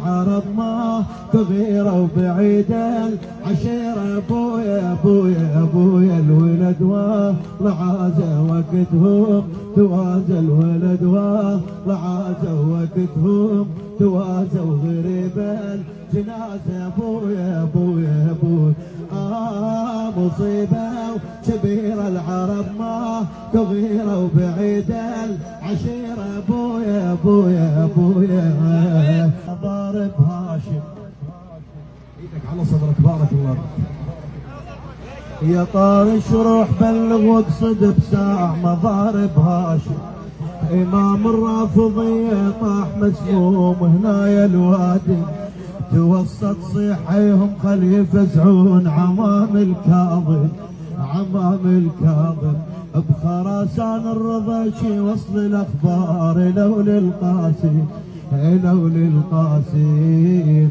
العرب ما كبيرة وبعيدة العشيرة ابويا ابويا ابويا الولد والعازة وقتهم توازى الولد والعازة وقتهم توازى وغريب الجنازة ابويا ابويا ابويا مصيبة وكبيرة العرب ما كبيرة وبعيدة العشيرة ابويا ابويا ابويا ضارب هاشم ايدك على صدرك بارك الله يا طارش روح بلغ واقصد بساع مضارب هاشم امام الرافضية طاح مسموم هنا يا الوادي توسط صيحيهم خل يفزعون عمام الكاظم عمام الكاظم بخراسان الرضا شي وصل الاخبار لو للقاسي لو للقاسي